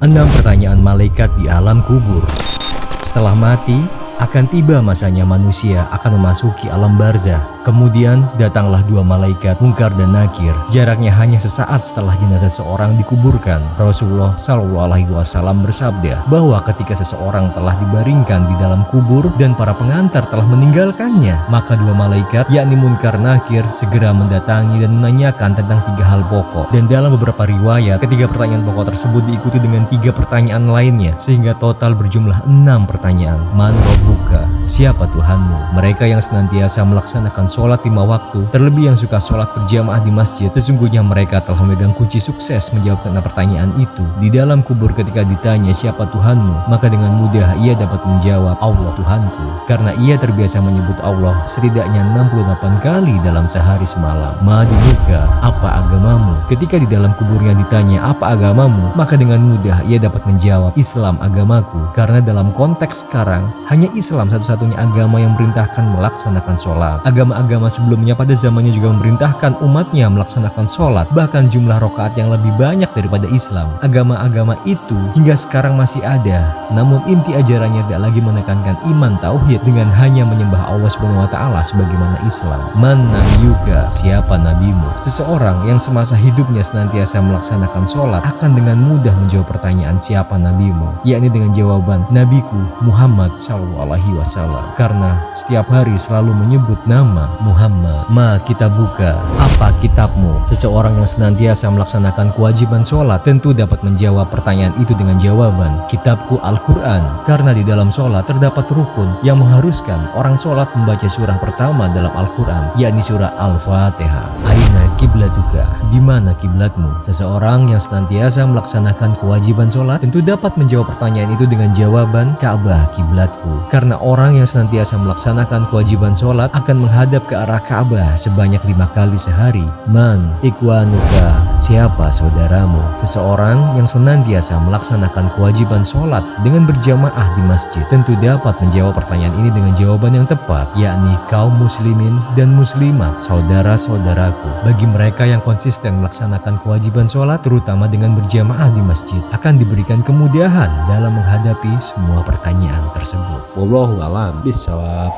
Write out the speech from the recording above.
6 pertanyaan malaikat di alam kubur. Setelah mati, akan tiba masanya manusia akan memasuki alam barzah. Kemudian datanglah 2 malaikat Munkar dan Nakir. Jaraknya hanya sesaat setelah jenazah seseorang dikuburkan. Rasulullah SAW bersabda bahwa ketika seseorang telah dibaringkan di dalam kubur dan para pengantar telah meninggalkannya, maka 2 malaikat yakni Munkar Nakir segera mendatangi dan menanyakan tentang 3 hal pokok. Dan dalam beberapa riwayat, ketiga pertanyaan pokok tersebut diikuti dengan 3 pertanyaan lainnya, sehingga total berjumlah 6 pertanyaan. Man Rabbuka, siapa Tuhanmu? Mereka yang senantiasa melaksanakan sholat 5 waktu, terlebih yang suka sholat berjamaah di masjid, sesungguhnya mereka telah memegang kunci sukses menjawab 6 pertanyaan itu. Di dalam kubur ketika ditanya siapa Tuhanmu, maka dengan mudah ia dapat menjawab Allah Tuhanku, karena ia terbiasa menyebut Allah setidaknya 68 kali dalam sehari semalam. Ma dinuka, apa agamamu? Ketika di dalam kuburnya ditanya apa agamamu, maka dengan mudah ia dapat menjawab Islam agamaku, karena dalam konteks sekarang hanya Islam satu-satunya agama yang memerintahkan melaksanakan sholat. Agama-agama sebelumnya pada zamannya juga memerintahkan umatnya melaksanakan sholat, bahkan jumlah rakaat yang lebih banyak daripada Islam. Agama-agama itu hingga sekarang masih ada, namun inti ajarannya tidak lagi menekankan iman tauhid dengan hanya menyembah Allah SWT sebagaimana Islam. Man nabiyuka, siapa nabimu? Seseorang yang semasa hidupnya senantiasa melaksanakan sholat akan dengan mudah menjawab pertanyaan siapa nabimu, yakni dengan jawaban Nabiku Muhammad SAW, karena setiap hari selalu menyebut nama Muhammad. Ma kitabuka, apa kitabmu? Seseorang yang senantiasa melaksanakan kewajiban sholat tentu dapat menjawab pertanyaan itu dengan jawaban Kitabku Al-Quran, karena di dalam sholat terdapat rukun yang mengharuskan orang sholat membaca surah pertama dalam Al-Quran, yakni surah Al-Fatihah. Aina kiblatuka, di mana kiblatmu? Seseorang yang senantiasa melaksanakan kewajiban sholat tentu dapat menjawab pertanyaan itu dengan jawaban Ka'bah kiblatku, karena orang yang senantiasa melaksanakan kewajiban sholat akan menghadap ke arah Ka'bah sebanyak 5 kali sehari. Man ikwanuka, siapa saudaramu? Seseorang yang senantiasa melaksanakan kewajiban sholat dengan berjamaah di masjid tentu dapat menjawab pertanyaan ini dengan jawaban yang tepat, yakni kaum muslimin dan muslimat, saudara-saudaraku. Bagi mereka yang konsisten melaksanakan kewajiban sholat, terutama dengan berjamaah di masjid, akan diberikan kemudahan dalam menghadapi semua pertanyaan tersebut. Wallahu a'lam bishawab.